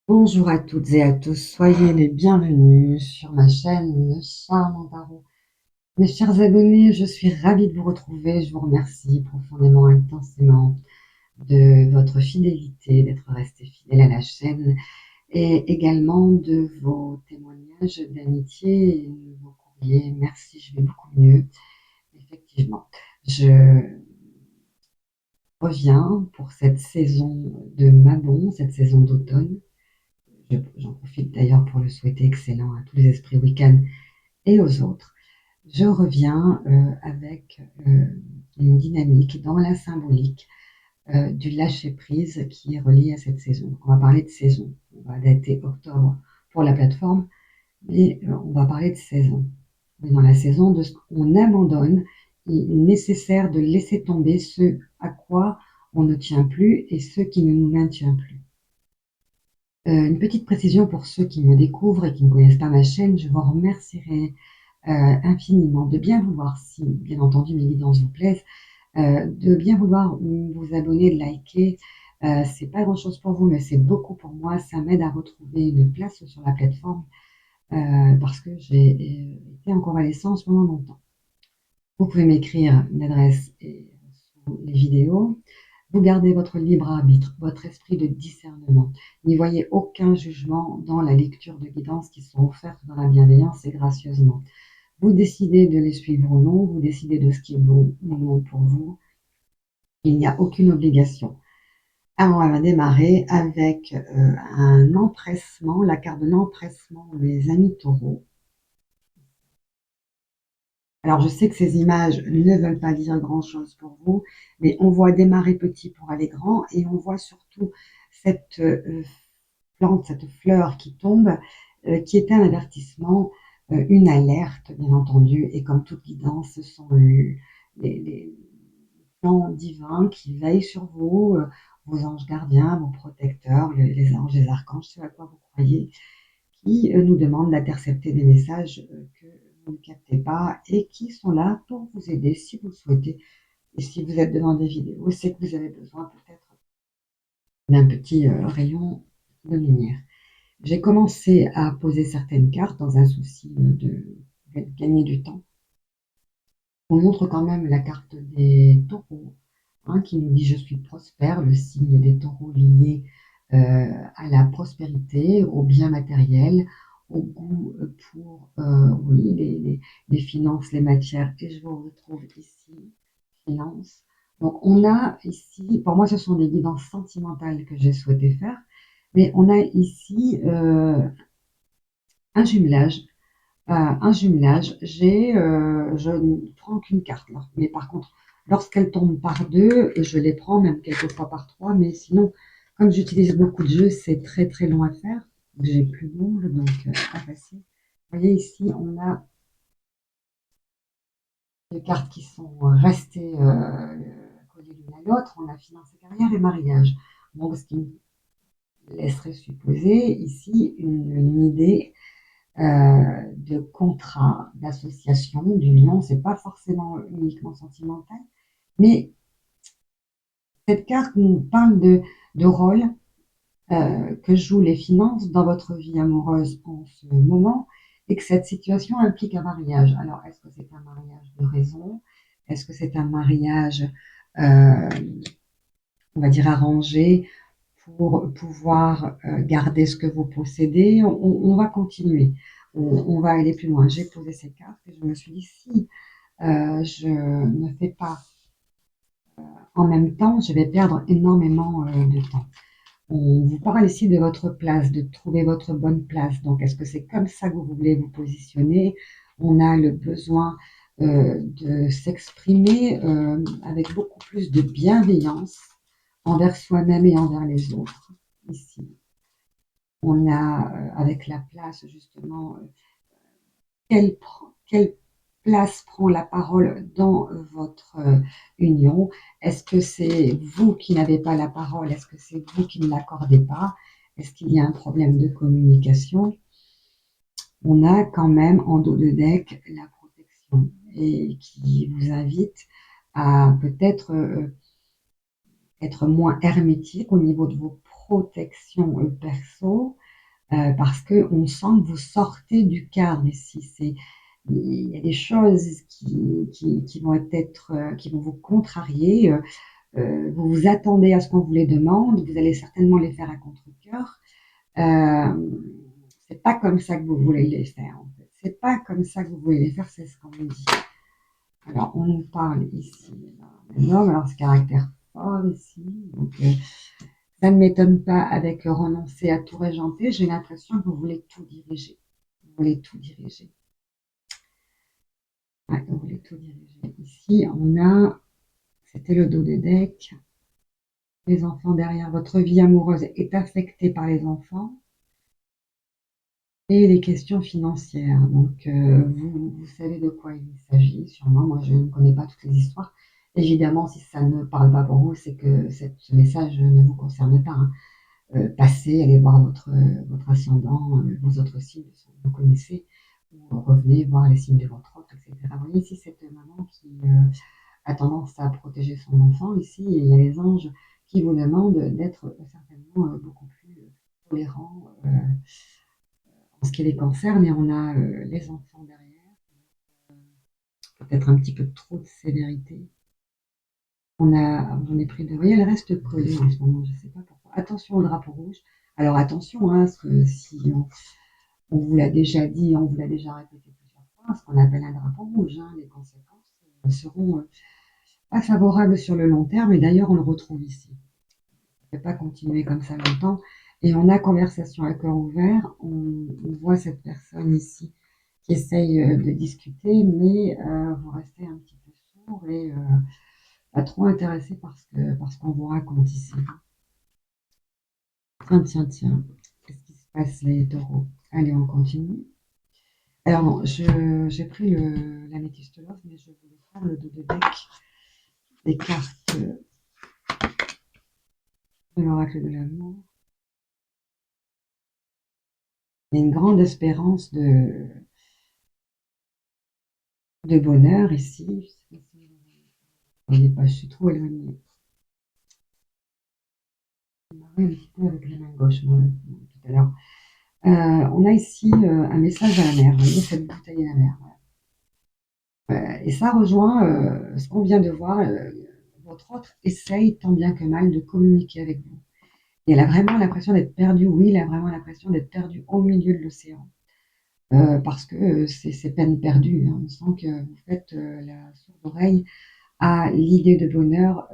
Bonjour à toutes et à tous, soyez les bienvenus sur ma chaîne Charmant Tarot. Mes chers abonnés, je suis ravie de vous retrouver. Je vous remercie profondément, intensément de votre fidélité, d'être resté fidèle à la chaîne et également de vos témoignages d'amitié et de vos courriers. Merci, je vais beaucoup mieux. Effectivement, je reviens pour cette saison de Mabon, cette saison d'automne. J'en profite d'ailleurs pour le souhaiter excellent à tous les esprits week-end et aux autres. Je reviens avec une dynamique dans la symbolique du lâcher-prise qui est relié à cette saison. On va parler de saison. On va dater octobre pour la plateforme, mais on va parler de saison. On est dans la saison de ce qu'on abandonne. Il est nécessaire de laisser tomber ce à quoi on ne tient plus et ce qui ne nous maintient plus. Une petite précision pour ceux qui me découvrent et qui ne connaissent pas ma chaîne, je vous remercierai infiniment de bien vouloir, si bien entendu mes guidances vous plaisent, de bien vouloir vous abonner, de liker. C'est pas grand-chose pour vous, mais c'est beaucoup pour moi. Ça m'aide à retrouver une place sur la plateforme parce que j'ai été en convalescence pendant longtemps. Vous pouvez m'écrire une adresse sous les vidéos. Vous gardez votre libre arbitre, votre esprit de discernement. N'y voyez aucun jugement dans la lecture de guidances qui sont offertes dans la bienveillance et gracieusement. Vous décidez de les suivre ou non, vous décidez de ce qui est bon ou non pour vous. Il n'y a aucune obligation. Alors, on va démarrer avec un empressement, la carte de l'empressement des amis taureaux. Alors, je sais que ces images ne veulent pas dire grand-chose pour vous, mais on voit démarrer petit pour aller grand et on voit surtout cette plante, cette fleur qui tombe, qui est un avertissement, une alerte, bien entendu, et comme toute guidance, ce sont les plans divins qui veillent sur vous, vos anges gardiens, vos protecteurs, les anges, les archanges, ce à quoi vous croyez, qui nous demandent d'intercepter des messages que vous ne captez pas et qui sont là pour vous aider si vous le souhaitez. Et si vous êtes devant des vidéos, c'est que vous avez besoin peut-être d'un petit rayon de lumière. J'ai commencé à poser certaines cartes dans un souci de gagner du temps. On montre quand même la carte des taureaux, hein, qui nous dit je suis prospère, le signe des taureaux lié à la prospérité, au bien matériel, au goût pour oui, les finances, les matières. Et je vous retrouve ici, finances. Donc on a ici, pour moi ce sont des guidances sentimentales que j'ai souhaité faire, mais on a ici un jumelage. Je ne prends qu'une carte là. Mais par contre, lorsqu'elle tombe par deux, je les prends même quelquefois par trois. Mais sinon, comme j'utilise beaucoup de jeux, c'est très très long à faire. J'ai plus d'ongles, donc pas facile. Vous voyez ici, on a des cartes qui sont restées collées l'une à l'autre. On a finance et carrière et mariage. Donc, ce qui me laisserait supposer ici une idée de contrat, d'association, d'union. C'est pas forcément uniquement sentimental, mais cette carte nous parle de rôle que jouent les finances dans votre vie amoureuse en ce moment et que cette situation implique un mariage. Alors, est-ce que c'est un mariage de raison? Est-ce que c'est un mariage, euh, on va dire, arrangé pour pouvoir garder ce que vous possédez? On va continuer. On va aller plus loin. J'ai posé ces cartes et je me suis dit, si je ne fais pas en même temps, je vais perdre énormément de temps. On vous parle ici de votre place, de trouver votre bonne place. Donc, est-ce que c'est comme ça que vous voulez vous positionner? On a le besoin de s'exprimer avec beaucoup plus de bienveillance envers soi-même et envers les autres. Ici, on a avec la place justement quelle, quelle place prend la parole dans votre union? Est-ce que c'est vous qui n'avez pas la parole? Est-ce que c'est vous qui ne l'accordez pas? Est-ce qu'il y a un problème de communication? On a quand même en dos de deck la protection et qui vous invite à peut-être être moins hermétique au niveau de vos protection perso, parce qu'on sent que vous sortez du cadre ici. Il y a des choses qui vont qui vont vous contrarier. Vous vous attendez à ce qu'on vous les demande, vous allez certainement les faire à contre-cœur. Euh, c'est pas comme ça que vous voulez les faire, en fait. C'est pas comme ça que vous voulez les faire, c'est ce qu'on vous dit. Alors, on nous parle ici d'un homme, alors ce caractère fort ici, donc ça ne m'étonne pas avec renoncer à tout régenter, j'ai l'impression que vous voulez tout diriger. Vous voulez tout diriger. Ouais, vous voulez tout diriger. Ici, c'était le dos de deck, les enfants derrière. Votre vie amoureuse est affectée par les enfants et les questions financières. Donc, vous savez de quoi il s'agit, sûrement. Moi, je ne connais pas toutes les histoires. Évidemment, si ça ne parle pas pour vous, c'est que ce message ne vous concerne pas, hein. Passez, allez voir votre ascendant, vos autres signes, vous connaissez, ou revenez voir les signes de votre autre, etc. Vous voyez ici cette maman qui a tendance à protéger son enfant. Ici, il y a les anges qui vous demandent d'être certainement beaucoup plus tolérant en ce qui les concerne, et on a les enfants derrière, peut-être un petit peu trop de sévérité. J'en ai pris deux. Vous voyez, elle reste collée en ce moment, je ne sais pas pourquoi. Attention au drapeau rouge. Alors attention, hein, parce que si on vous l'a déjà dit, on vous l'a déjà répété plusieurs fois, ce qu'on appelle un drapeau rouge, hein, les conséquences seront pas favorables sur le long terme, et d'ailleurs on le retrouve ici. On ne peut pas continuer comme ça longtemps. Et on a conversation à cœur ouvert, on voit cette personne ici qui essaye de discuter, mais vous restez un petit peu sourd et pas trop intéressé par ce qu'on vous raconte ici. Tiens, tiens, tiens. Qu'est-ce qui se passe, les taureaux? Allez, on continue. Alors, non, j'ai pris l'améthyste love, mais je voulais faire le dos de deck des cartes de l'oracle de l'amour. Il y a une grande espérance de bonheur ici. Vous voyez pas, je suis trop éloignée. Je m'arrête un petit peu avec la main gauche, moi, tout à l'heure. On a ici un message à la mer. Vous voyez cette bouteille à la mer. Et ça rejoint ce qu'on vient de voir. Votre autre essaye tant bien que mal de communiquer avec vous. Et elle a vraiment l'impression d'être perdue. Oui, elle a vraiment l'impression d'être perdue au milieu de l'océan. Parce que c'est peine perdue, hein. On sent que vous faites la sourde oreille à l'idée de bonheur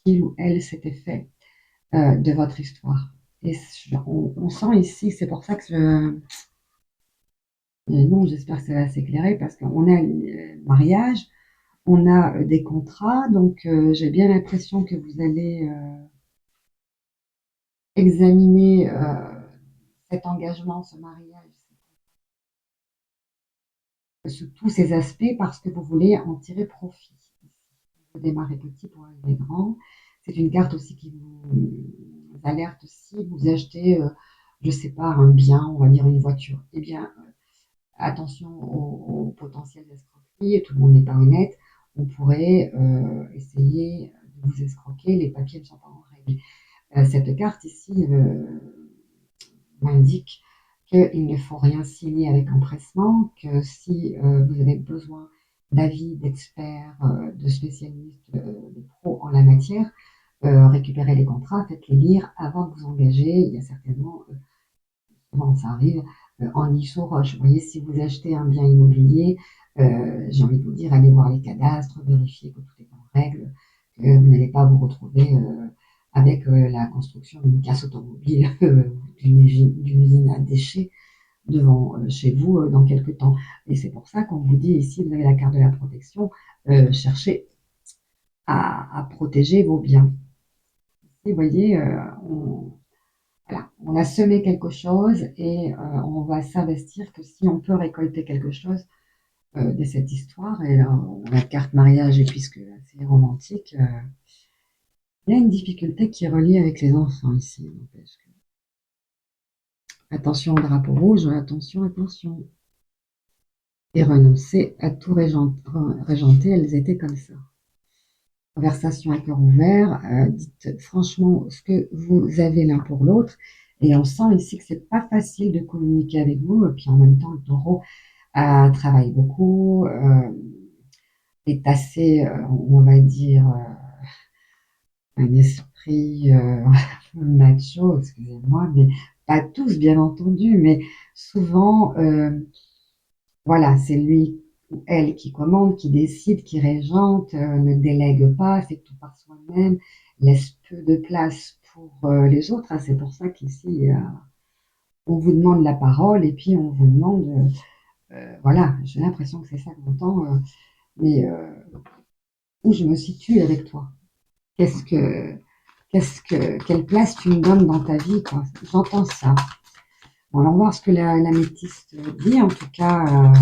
qu'il ou elle s'était fait de votre histoire. Et on sent ici, c'est pour ça que non, j'espère que ça va s'éclairer, parce qu'on a le mariage, on a des contrats, donc j'ai bien l'impression que vous allez examiner cet engagement, ce mariage, sous tous ces aspects, parce que vous voulez en tirer profit. Vous démarrez petit pour arriver grand. C'est une carte aussi qui vous alerte si vous achetez, je ne sais pas, un bien, on va dire une voiture. Eh bien, attention aux potentiels escroqueries, tout le monde n'est pas honnête. On pourrait essayer de vous escroquer, les papiers ne sont pas en règle. Cette carte ici m'indique qu'il ne faut rien signer avec empressement, que si vous avez besoin d'avis d'experts, de spécialistes, de pros en la matière, récupérez les contrats, faites-les lire avant de vous engager. Il y a certainement, souvent ça arrive, anguille sous roche. Vous voyez, si vous achetez un bien immobilier, j'ai envie de vous dire, allez voir les cadastres, vérifiez que tout est en règle, que vous n'allez pas vous retrouver avec la construction d'une casse automobile, d'une usine à déchets devant chez vous dans quelques temps. Et c'est pour ça qu'on vous dit ici, vous avez la carte de la protection, cherchez à protéger vos biens. Et vous voyez, voilà, on a semé quelque chose et on va s'investir que si on peut récolter quelque chose de cette histoire. Et là, on a carte mariage, et puisque c'est romantique, il y a une difficulté qui est reliée avec les enfants ici. Attention au drapeau rouge, attention, attention. Et renoncer à tout régenter, elles étaient comme ça. conversation à cœur ouvert, dites franchement ce que vous avez l'un pour l'autre. Et on sent ici que c'est pas facile de communiquer avec vous. Et puis en même temps, le taureau travaille beaucoup, est assez, on va dire, un esprit macho, excusez-moi, mais pas tous bien entendu, mais souvent, voilà, c'est lui ou elle qui commande, qui décide, qui régente, ne délègue pas, fait tout par soi-même, laisse peu de place pour les autres, hein. C'est pour ça qu'ici, on vous demande la parole et puis on vous demande, voilà, j'ai l'impression que c'est ça qu'on entend, mais où je me situe avec toi? Qu'est-ce que, quelle place tu me donnes dans ta vie, quoi? J'entends ça. Bon, on va voir ce que l'améthyste dit. En tout cas,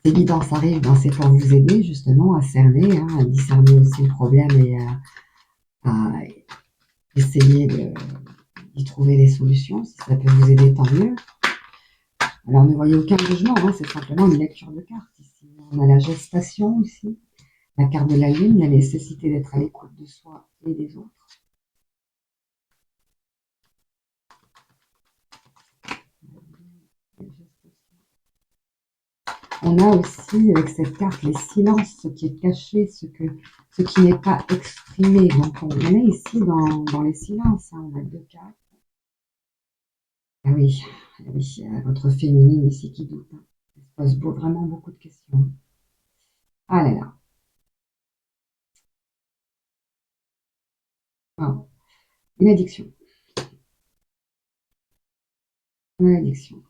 l'évidence arrive, ben, c'est pour vous aider justement à cerner, hein, à discerner aussi le problème et à essayer d'y trouver des solutions. Si ça peut vous aider, tant mieux. Alors, ne voyez aucun jugement, hein, c'est simplement une lecture de cartes ici. On a la gestation ici, la carte de la lune, la nécessité d'être à l'écoute de soi et des autres. On a aussi avec cette carte les silences, ce qui est caché, ce qui n'est pas exprimé. Donc on est ici dans les silences, hein. On a deux cartes. Ah oui, il y a votre féminine ici qui doute, hein. Elle se pose vraiment beaucoup de questions. Ah là là. Ah, une addiction. Une addiction.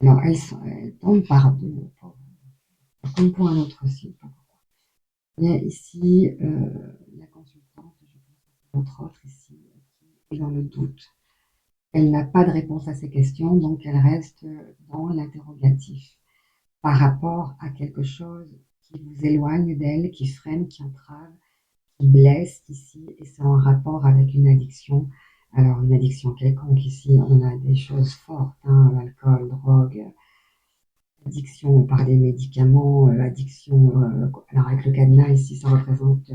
Alors elle tombe par deux, comme pour un autre aussi. Il y a ici la consultante, je pense, notre autre ici, qui est dans le doute. Elle n'a pas de réponse à ces questions, donc elle reste dans l'interrogatif par rapport à quelque chose qui vous éloigne d'elle, qui freine, qui entrave, qui blesse ici, et c'est en rapport avec une addiction. Alors, une addiction quelconque, ici, on a des choses fortes, hein, alcool, drogue, addiction par des médicaments, addiction, alors avec le cadenas, ici, ça représente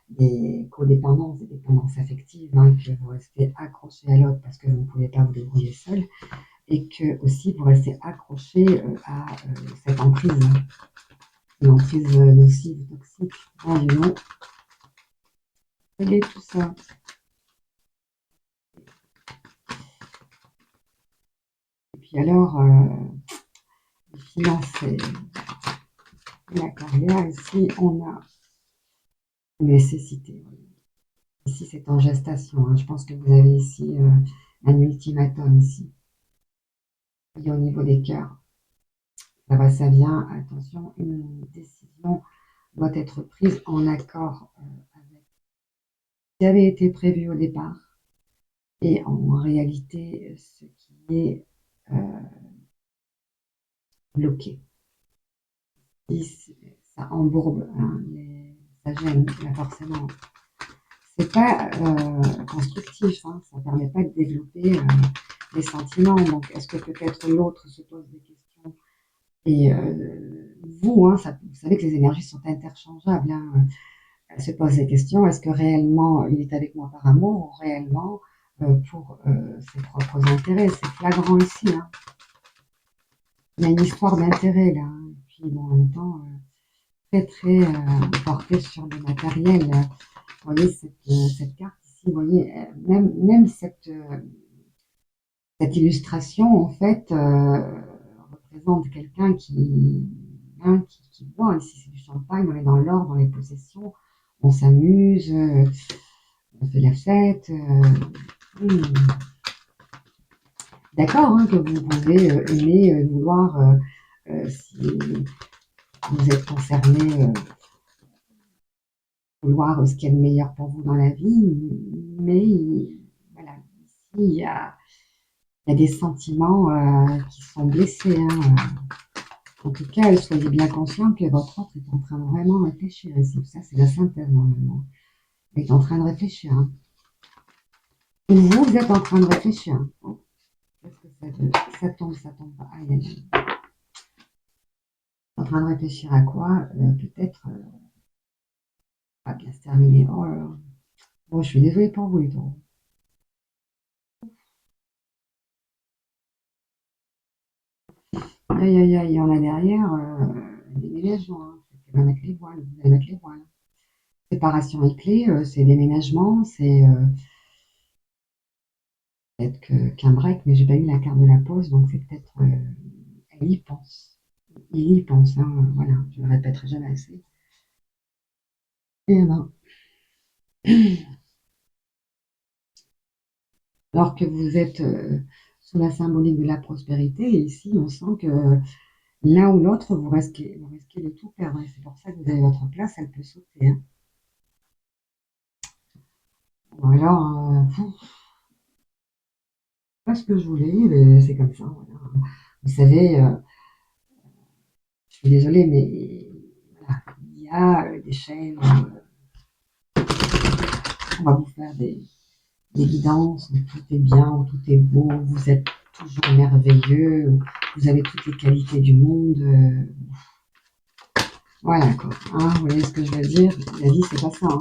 des codépendances, des dépendances affectives, hein, que vous restez accroché à l'autre parce que vous ne pouvez pas vous débrouiller seul, et que aussi vous restez accroché à cette emprise, hein, une emprise nocive, toxique. Oh, dis donc, quel tout ça? Et puis alors, les finances et la carrière, ici, on a une nécessité. Ici, c'est en gestation, hein. Je pense que vous avez ici un ultimatum ici. Et au niveau des cœurs, ça va, ça vient. Attention, une décision doit être prise en accord avec ce qui avait été prévu au départ et en réalité ce qui est euh, bloqué. Si ça embourbe, hein, ça gêne, là, forcément. C'est pas constructif, hein, ça ne permet pas de développer les sentiments. Donc, est-ce que peut-être l'autre se pose des questions et vous, hein, vous savez que les énergies sont interchangeables, hein, elle se pose des questions. Est-ce que réellement il est avec moi par amour ou réellement pour ses propres intérêts? C'est flagrant ici, hein. Il y a une histoire d'intérêt là, hein. Et puis bon, en même temps, très très portée sur le matériel. Vous voyez cette carte ici, vous voyez, même cette illustration, en fait, représente quelqu'un hein, qui boit. Ici, c'est du champagne, on est dans l'or, dans les possessions, on s'amuse, on fait la fête. D'accord, hein, que vous pouvez aimer, vouloir, si vous êtes concerné, vouloir ce qu'il y a de meilleur pour vous dans la vie, mais voilà, ici, il y a des sentiments qui sont blessés, hein. En tout cas, soyez bien conscient que votre autre est en train de vraiment réfléchir ici. Ça, c'est la synthèse normalement. Il est en train de réfléchir, hein. Vous êtes en train de réfléchir. Oh, qu'est-ce que ça veut? Ça tombe pas. Aïe, aïe, aïe. en train de réfléchir à quoi? Peut-être, va bien se terminer. Oh là là. Bon, je suis désolée pour vous, les taureaux. Aïe, aïe, aïe, il y en a derrière, des déménagements, hein. C'est mettre les voiles, vous allez mettre les voiles. Séparation et clé, c'est déménagement, c'est peut-être qu'un break, mais j'ai pas eu la carte de la pause, donc c'est peut-être, elle y pense. Il y pense, hein, voilà, je ne le répéterai jamais assez. Et ben, alors que vous êtes sous la symbolique de la prospérité, et ici, on sent que l'un ou l'autre, vous risquez de tout perdre. Et c'est pour ça que vous avez votre place, elle peut sauter, hein. Ou alors, pas ce que je voulais, mais c'est comme ça, voilà. Vous savez, je suis désolée, mais voilà, il y a des chaînes, on va vous faire des guidances où tout est bien, où tout est beau, vous êtes toujours merveilleux, où vous avez toutes les qualités du monde. Voilà quoi. Hein, vous voyez ce que je veux dire? La vie, c'est pas ça, hein.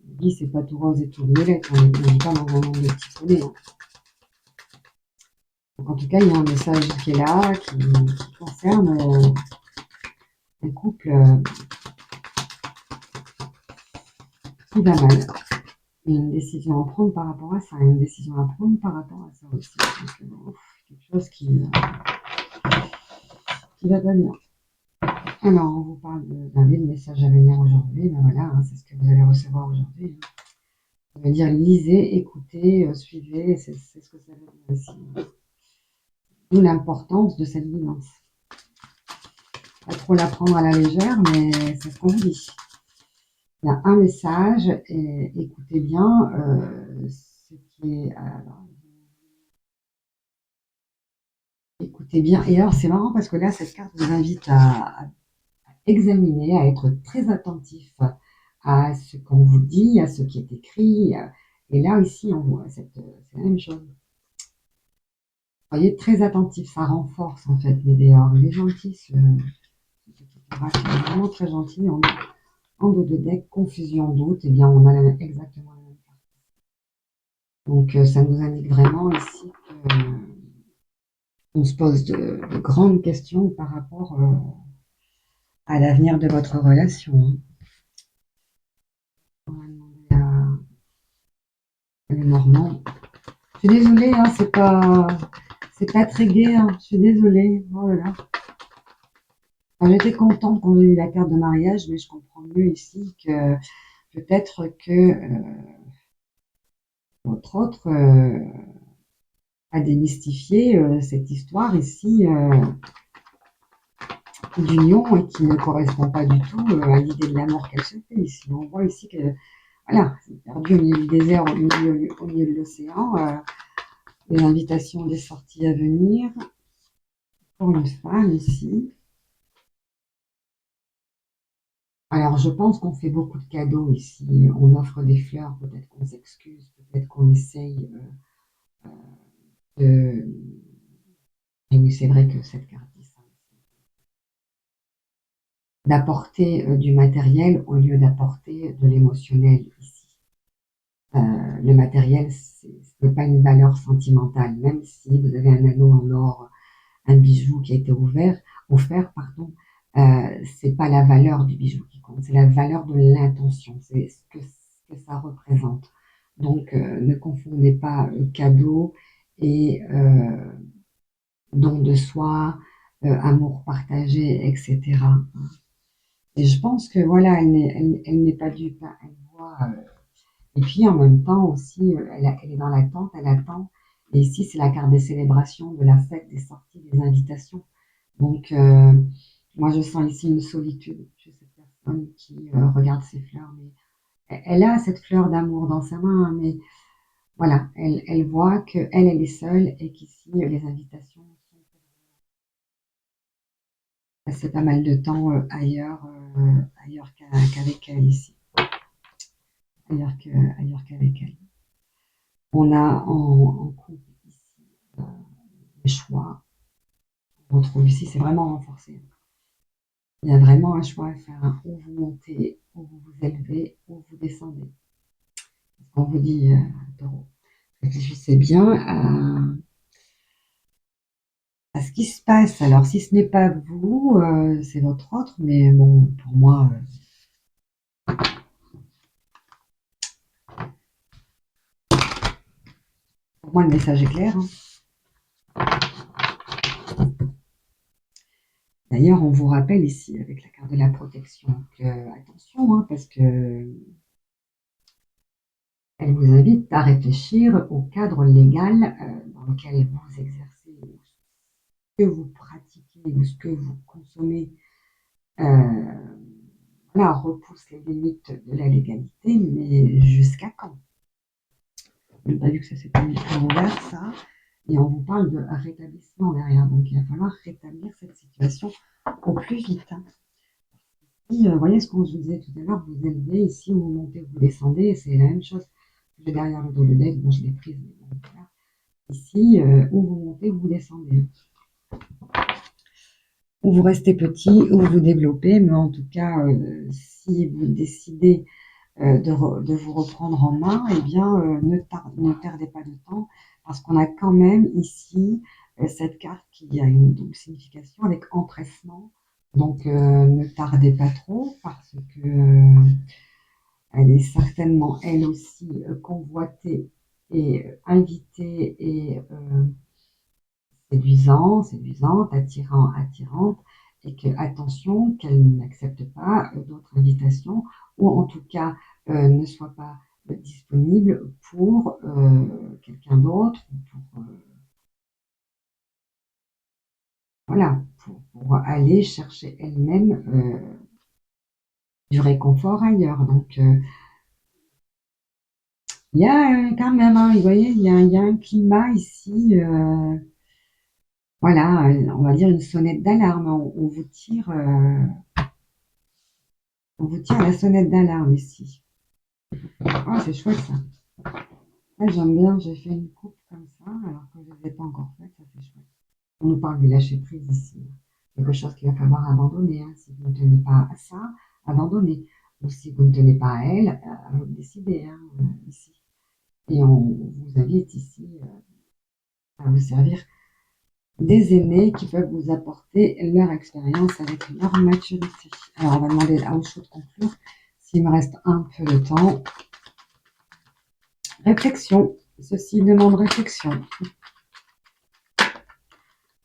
La vie, c'est pas tout rose et tout violette. On n'est pas dans un monde de petits poneys, hein. Donc, en tout cas, il y a un message qui est là, qui concerne un couple qui va mal. Et une décision à prendre par rapport à ça, et une décision à prendre par rapport à ça aussi. Donc, quelque chose qui va pas bien. Alors, on vous parle d'un message à venir aujourd'hui. Ben voilà, hein, c'est ce que vous allez recevoir aujourd'hui, hein. Ça veut dire lisez, écoutez, suivez, c'est ce que ça veut dire ici. D'où l'importance de cette guidance. Pas trop la prendre à la légère, mais c'est ce qu'on vous dit. Il y a un message, et écoutez bien ce qui est. Alors, écoutez bien. Et alors, c'est marrant parce que là, cette carte vous invite à examiner, à être très attentif à ce qu'on vous dit, à ce qui est écrit. Et là, ici, on voit c'est la même chose. Soyez très attentif, ça renforce en fait les dehors. Il est gentil, ce petit oracle, il est vraiment très gentil. En dos de deck, confusion, doute, eh bien, on a exactement la même carte. Donc, ça nous indique vraiment ici qu'on se pose de grandes questions par rapport à l'avenir de votre relation, hein. On va demander à Lenormand. Je suis désolée, hein, c'est pas très gai, hein, je suis désolée. Oh là là. Enfin, j'étais contente qu'on ait eu la carte de mariage, mais je comprends mieux ici que peut-être que votre autre a démystifié cette histoire ici d'union et qui ne correspond pas du tout à l'idée de l'amour qu'elle se fait ici. On voit ici que voilà, c'est perdu au milieu du désert, au milieu de l'océan, des invitations, des sorties à venir pour une femme ici. Alors, je pense qu'on fait beaucoup de cadeaux ici. On offre des fleurs, peut-être qu'on s'excuse, peut-être qu'on essaye de. Et oui, c'est vrai que cette carte dit ça. D'apporter du matériel au lieu d'apporter de l'émotionnel ici. Le matériel, ce n'est pas une valeur sentimentale, même si vous avez un anneau en or, un bijou qui a été offert, pardon, c'est pas la valeur du bijou qui compte, c'est la valeur de l'intention, c'est ce que ça représente. Donc, ne confondez pas cadeau et don de soi, amour partagé, etc. Et je pense que voilà, elle n'est pas dupe, hein. Elle voit, et puis en même temps aussi, elle est dans l'attente, elle attend. Et ici, c'est la carte des célébrations, de la fête, des sorties, des invitations. Donc, moi, je sens ici une solitude chez cette personne qui regarde ses fleurs. Mais elle a cette fleur d'amour dans sa main, hein, mais voilà, elle voit qu'elle, elle est seule et qu'ici, les invitations sont pour passer pas mal de temps ailleurs qu'avec elle ici, ailleurs qu'avec elle. On a en couple ici des choix, On retrouve ici, c'est vraiment renforcé. Il y a vraiment un choix à faire, hein, où vous montez, où vous vous élevez, où vous descendez. On vous dit, taureau, réfléchissez bien à ce qui se passe. Alors, si ce n'est pas vous, c'est votre autre, mais bon, pour moi, le message est clair, hein. D'ailleurs, on vous rappelle ici, avec la carte de la protection, que, attention, hein, parce que elle vous invite à réfléchir au cadre légal dans lequel vous exercez, ce que vous pratiquez ou ce que vous consommez. Voilà, on repousse les limites de la légalité, mais jusqu'à quand? On n'a pas vu que ça s'était mis à l'envers, ça. Et on vous parle de rétablissement derrière. Donc, il va falloir rétablir cette situation au plus vite, hein. Et, vous voyez ce qu'on vous disait tout à l'heure, vous élevez ici, vous montez, vous descendez, c'est la même chose que j'ai derrière le dos de deck. Bon, je l'ai prise, mais bon, voilà. Ici, où vous montez, vous descendez. Ou vous restez petit, ou vous développez, mais en tout cas, si vous décidez de vous reprendre en main, eh bien, ne perdez pas de temps, parce qu'on a quand même ici cette carte qui a une double signification avec empressement. Donc, ne tardez pas trop, parce que elle est certainement, elle aussi, convoitée et invitée et séduisante, attirante, et que, attention, qu'elle n'accepte pas d'autres invitations, ou en tout cas ne soit pas disponible pour quelqu'un d'autre, voilà, pour aller chercher elle-même du réconfort ailleurs. Donc, il y a quand même, hein, vous voyez, il y a un climat ici, voilà, on va dire une sonnette d'alarme. On vous tire la sonnette d'alarme ici. Oh, c'est chouette ça. Là, j'aime bien, j'ai fait une coupe comme ça, alors que je ne l'ai pas encore faite, ça c'est chouette. On nous parle du lâcher prise ici. Quelque chose qu'il va falloir abandonner, hein. Si vous ne tenez pas à ça, abandonnez. Ou si vous ne tenez pas à elle, à vous décider, hein, ici. Et on vous invite ici à vous servir des aînés qui peuvent vous apporter leur expérience avec leur maturité. Alors, on va demander à Osho de conclure. S'il me reste un peu de temps. Réflexion. Ceci demande réflexion.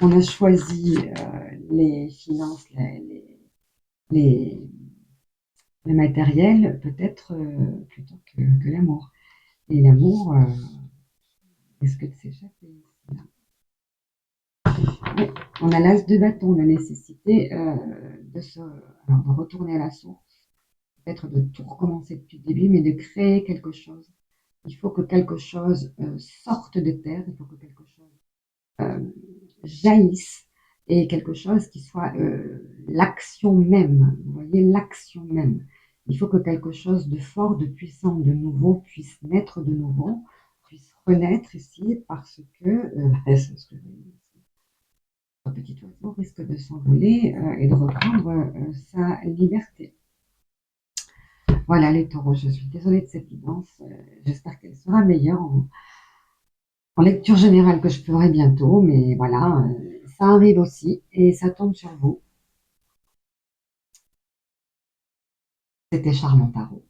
On a choisi les finances, les, le matériel, peut-être plutôt que l'amour. Et l'amour risque de s'échapper. Oui, on a l'as de bâton, la nécessité de retourner à la source, peut-être de tout recommencer depuis le début, mais de créer quelque chose. Il faut que quelque chose sorte de terre, il faut que quelque chose euh, jaillisse, et quelque chose qui soit l'action même. Vous voyez, l'action même. Il faut que quelque chose de fort, de puissant, de nouveau puisse naître de nouveau, puisse renaître ici, parce que, c'est ce que je veux dire, un petit oiseau risque de s'envoler et de reprendre sa liberté. Voilà les taureaux, je suis désolée de cette guidance, j'espère qu'elle sera meilleure en lecture générale que je ferai bientôt, mais voilà, ça arrive aussi et ça tombe sur vous. C'était Charmant Tarot.